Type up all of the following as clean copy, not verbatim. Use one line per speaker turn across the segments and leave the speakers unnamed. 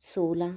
16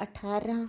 18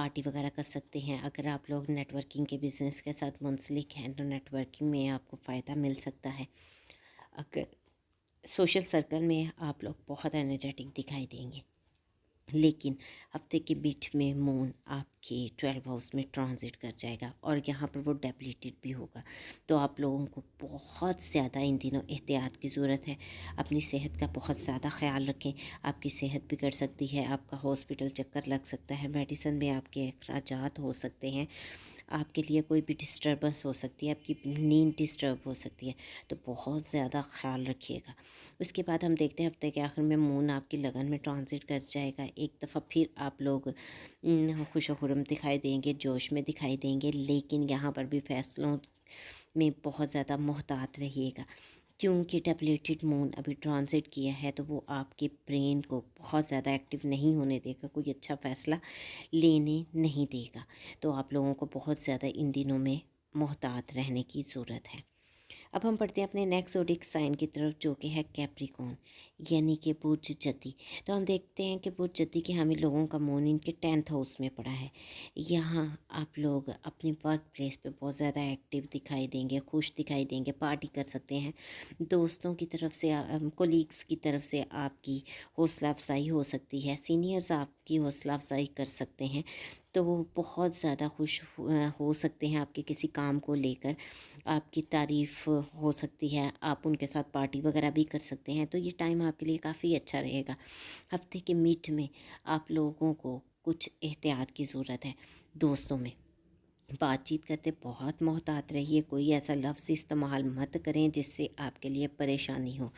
party وغیرہ کر سکتے ہیں۔ اگر آپ لوگ نیٹ ورکنگ کے بزنس کے ساتھ منسلک ہیں تو نیٹ ورکنگ میں آپ کو فائدہ مل سکتا ہے۔ اگر سوشل سرکل میں آپ لوگ بہت انرجیٹک دکھائی دیں گے، لیکن ہفتے کے بیچ میں مون آپ کے 12 ہاؤس میں ٹرانزٹ کر جائے گا اور یہاں پر وہ ڈیبلیٹڈ بھی ہوگا، تو آپ لوگوں کو بہت زیادہ ان دنوں احتیاط کی ضرورت ہے۔ اپنی صحت کا بہت زیادہ خیال رکھیں، آپ کی صحت بگڑ سکتی ہے، آپ کا ہاسپٹل چکر لگ سکتا ہے، میڈیسن میں آپ کے اخراجات ہو سکتے ہیں، آپ کے لیے کوئی بھی ڈسٹربنس ہو سکتی ہے، آپ کی نیند ڈسٹرب ہو سکتی ہے، تو بہت زیادہ خیال رکھیے گا۔ اس کے بعد ہم دیکھتے ہیں ہفتے کے آخر میں مون آپ کی لگن میں ٹرانزٹ کر جائے گا۔ ایک دفعہ پھر آپ لوگ خوش و خرم دکھائی دیں گے، جوش میں دکھائی دیں گے، لیکن یہاں پر بھی فیصلوں میں بہت زیادہ محتاط رہیے گا، کیونکہ ڈیبلیٹڈ مون ابھی ٹرانزٹ کیا ہے تو وہ آپ کے برین کو بہت زیادہ ایکٹیو نہیں ہونے دے گا، کوئی اچھا فیصلہ لینے نہیں دے گا، تو آپ لوگوں کو بہت زیادہ ان دنوں میں محتاط رہنے کی ضرورت ہے۔ اب ہم پڑھتے ہیں اپنے نیکسٹ زوڈک سائن کی طرف، جو کہ ہے کیپریکون یعنی کہ برج جدی۔ تو ہم دیکھتے ہیں کہ برج جدی کے حامل لوگوں کا مون ان کے 10th ہاؤس میں پڑا ہے۔ یہاں آپ لوگ اپنی ورک پلیس پہ بہت زیادہ ایکٹیو دکھائی دیں گے، خوش دکھائی دیں گے، پارٹی کر سکتے ہیں، دوستوں کی طرف سے، کولیگس کی طرف سے آپ کی حوصلہ افزائی ہو سکتی ہے، سینئرز آپ کی حوصلہ افزائی کر سکتے ہیں، تو وہ بہت زیادہ خوش ہو سکتے ہیں آپ کے کسی کام کو لے کر، آپ کی تعریف ہو سکتی ہے، آپ ان کے ساتھ پارٹی وغیرہ بھی کر سکتے ہیں، تو یہ ٹائم آپ کے لیے کافی اچھا رہے گا۔ ہفتے کے میٹ میں آپ لوگوں کو کچھ احتیاط کی ضرورت ہے، دوستوں میں بات چیت کرتے بہت محتاط رہیے، کوئی ایسا لفظ استعمال مت کریں جس سے آپ کے لیے پریشانی ہو۔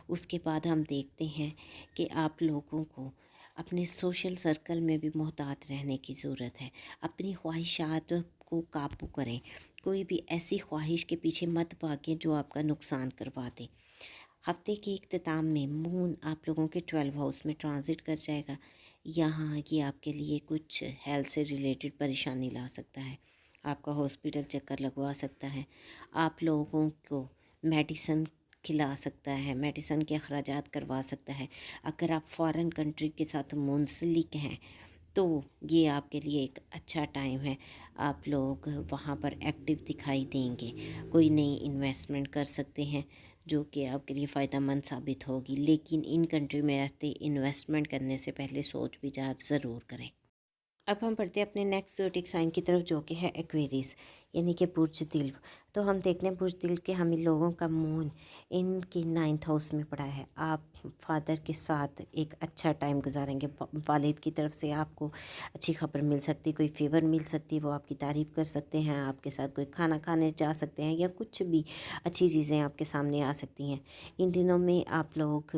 اس کے بعد ہم دیکھتے ہیں کہ آپ لوگوں کو اپنے سوشل سرکل میں بھی محتاط رہنے کی ضرورت ہے، اپنی خواہشات کو قابو کریں، کوئی بھی ایسی خواہش کے پیچھے مت بھاگیں جو آپ کا نقصان کروا دے۔ ہفتے کے اختتام میں مون آپ لوگوں کے 12 ہاؤس میں ٹرانزٹ کر جائے گا، یہاں یہ آپ کے لیے کچھ ہیلتھ سے ریلیٹڈ پریشانی لا سکتا ہے، آپ کا ہاسپٹل چکر لگوا سکتا ہے، آپ لوگوں کو میڈیسن کھلا سکتا ہے، میڈیسن کے اخراجات کروا سکتا ہے۔ اگر آپ فارن کنٹری کے ساتھ منسلک ہیں تو یہ آپ کے لیے ایک اچھا ٹائم ہے، آپ لوگ وہاں پر ایکٹیو دکھائی دیں گے، کوئی نئی انویسٹمنٹ کر سکتے ہیں جو کہ آپ کے لیے فائدہ مند ثابت ہوگی، لیکن ان کنٹری میں رہتے انویسٹمنٹ کرنے سے پہلے سوچ بچار ضرور کریں۔ اب ہم پڑھتے ہیں اپنے نیکسٹ زوڈک سائن کی طرف، جو کہ ہے ایکویریس یعنی کہ برج دلو۔ تو ہم دیکھتے ہیں برج دلو کے حامل لوگوں کا مون ان کے 9th ہاؤس میں پڑا ہے۔ آپ فادر کے ساتھ ایک اچھا ٹائم گزاریں گے، والد کی طرف سے آپ کو اچھی خبر مل سکتی، کوئی فیور مل سکتی، وہ آپ کی تعریف کر سکتے ہیں، آپ کے ساتھ کوئی کھانا کھانے جا سکتے ہیں، یا کچھ بھی اچھی چیزیں آپ کے سامنے آ سکتی ہیں۔ ان دنوں میں آپ لوگ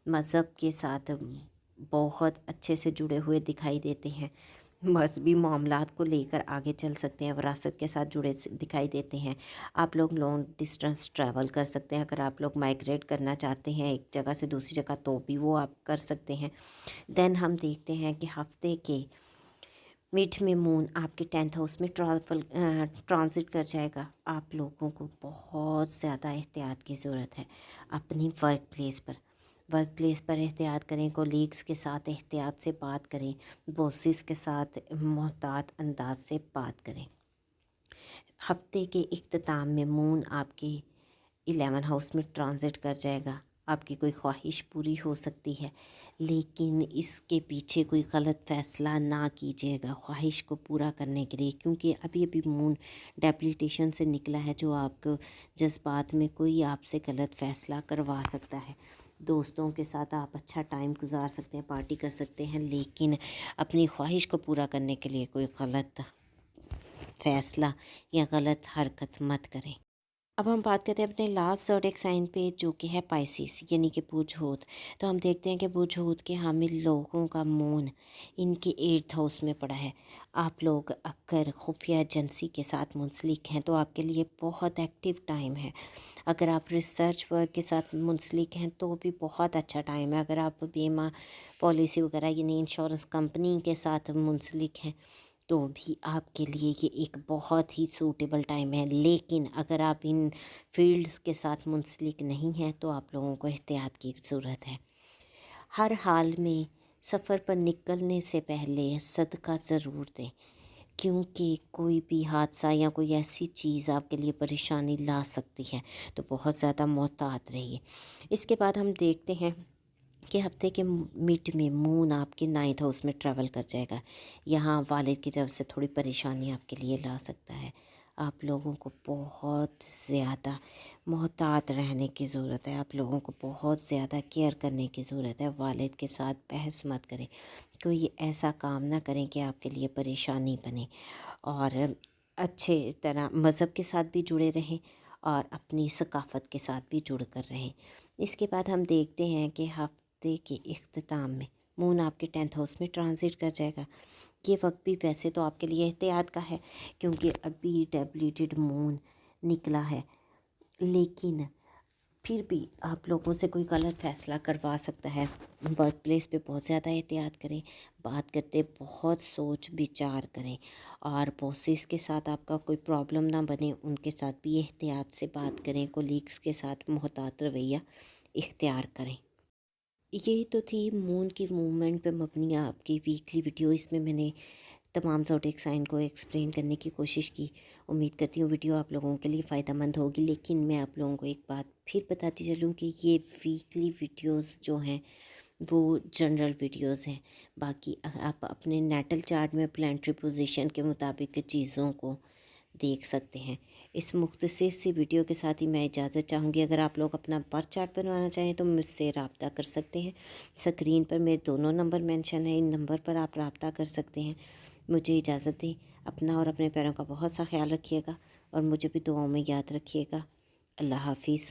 مذہب کے ساتھ بہت اچھے سے جڑے ہوئے دکھائی دیتے ہیں، مذہبی معاملات کو لے کر آگے چل سکتے ہیں، وراثت کے ساتھ جڑے دکھائی دیتے ہیں۔ آپ لوگ لانگ ڈسٹینس ٹریول کر سکتے ہیں، اگر آپ لوگ مائگریٹ کرنا چاہتے ہیں ایک جگہ سے دوسری جگہ تو بھی وہ آپ کر سکتے ہیں۔ دین ہم دیکھتے ہیں کہ ہفتے کے میٹھ میں مون آپ کے 10th ہاؤس میں ٹرانزٹ کر جائے گا۔ آپ لوگوں کو بہت زیادہ احتیاط کی ضرورت ہے اپنی ورک پلیس پر احتیاط کریں، کولیگس کے ساتھ احتیاط سے بات کریں، بوسز کے ساتھ محتاط انداز سے بات کریں۔ ہفتے کے اختتام میں مون آپ کے 11 ہاؤس میں ٹرانزٹ کر جائے گا۔ آپ کی کوئی خواہش پوری ہو سکتی ہے، لیکن اس کے پیچھے کوئی غلط فیصلہ نہ کیجیے گا خواہش کو پورا کرنے کے لیے، کیونکہ ابھی مون ڈیپلیٹیشن سے نکلا ہے جو آپ کو جذبات میں کوئی آپ سے غلط فیصلہ کروا سکتا ہے۔ دوستوں کے ساتھ آپ اچھا ٹائم گزار سکتے ہیں، پارٹی کر سکتے ہیں، لیکن اپنی خواہش کو پورا کرنے کے لیے کوئی غلط فیصلہ یا غلط حرکت مت کریں۔ اب ہم بات کرتے ہیں اپنے لاسٹ زوڈک سائن پہ، جو کہ ہے پائسیس یعنی کہ برج حوت۔ تو ہم دیکھتے ہیں کہ برج حوت کے حامل لوگوں کا مون ان کے 8th ہاؤس میں پڑا ہے۔ آپ لوگ اگر خفیہ ایجنسی کے ساتھ منسلک ہیں تو آپ کے لیے بہت ایکٹیو ٹائم ہے۔ اگر آپ ریسرچ ورک کے ساتھ منسلک ہیں تو بھی بہت اچھا ٹائم ہے۔ اگر آپ بیمہ پالیسی وغیرہ یعنی انشورنس کمپنی کے ساتھ منسلک ہیں تو بھی آپ کے لیے یہ ایک بہت ہی سوٹیبل ٹائم ہے، لیکن اگر آپ ان فیلڈز کے ساتھ منسلک نہیں ہیں تو آپ لوگوں کو احتیاط کی ضرورت ہے۔ ہر حال میں سفر پر نکلنے سے پہلے صدقہ ضرور دیں، کیونکہ کوئی بھی حادثہ یا کوئی ایسی چیز آپ کے لیے پریشانی لا سکتی ہے، تو بہت زیادہ محتاط رہیے۔ اس کے بعد ہم دیکھتے ہیں کہ ہفتے کے مڈ میں مون آپ کے 9th ہاؤس میں ٹریول کر جائے گا۔ یہاں والد کی طرف سے تھوڑی پریشانی آپ کے لیے لا سکتا ہے۔ آپ لوگوں کو بہت زیادہ محتاط رہنے کی ضرورت ہے، آپ لوگوں کو بہت زیادہ کیئر کرنے کی ضرورت ہے۔ والد کے ساتھ بحث مت کریں، کوئی ایسا کام نہ کریں کہ آپ کے لیے پریشانی بنے، اور اچھے طرح مذہب کے ساتھ بھی جڑے رہیں اور اپنی ثقافت کے ساتھ بھی جڑ کر رہیں۔ اس کے بعد ہم دیکھتے ہیں کہ ہفتے کے اختتام میں مون آپ کے 10th ہاؤس میں ٹرانزٹ کر جائے گا۔ یہ وقت بھی ویسے تو آپ کے لیے احتیاط کا ہے، کیونکہ ابھی ڈیبلیٹڈ مون نکلا ہے، لیکن پھر بھی آپ لوگوں سے کوئی غلط فیصلہ کروا سکتا ہے۔ ورک پلیس پہ بہت زیادہ احتیاط کریں، بات کرتے بہت سوچ بچار کریں، اور باسز کے ساتھ آپ کا کوئی پرابلم نہ بنے، ان کے ساتھ بھی احتیاط سے بات کریں، کولیگس کے ساتھ محتاط رویہ اختیار کریں۔ یہی تو تھی مون کی موومنٹ پہ مبنی آپ کی ویکلی ویڈیو۔ اس میں میں نے تمام زوڈیک سائن کو ایکسپلین کرنے کی کوشش کی۔ امید کرتی ہوں ویڈیو آپ لوگوں کے لیے فائدہ مند ہوگی، لیکن میں آپ لوگوں کو ایک بات پھر بتاتی چلوں کہ یہ ویکلی ویڈیوز جو ہیں وہ جنرل ویڈیوز ہیں۔ باقی آپ اپنے نیٹل چارٹ میں پلانٹری پوزیشن کے مطابق چیزوں کو دیکھ سکتے ہیں۔ اس مختصر سی ویڈیو کے ساتھ ہی میں اجازت چاہوں گی۔ اگر آپ لوگ اپنا برتھ چارٹ بنوانا چاہیں تو مجھ سے رابطہ کر سکتے ہیں۔ اسکرین پر میرے دونوں نمبر مینشن ہیں، ان نمبر پر آپ رابطہ کر سکتے ہیں۔ مجھے اجازت دیں، اپنا اور اپنے پیروں کا بہت سا خیال رکھیے گا، اور مجھے بھی دعاؤں میں یاد رکھیے گا۔ اللہ حافظ۔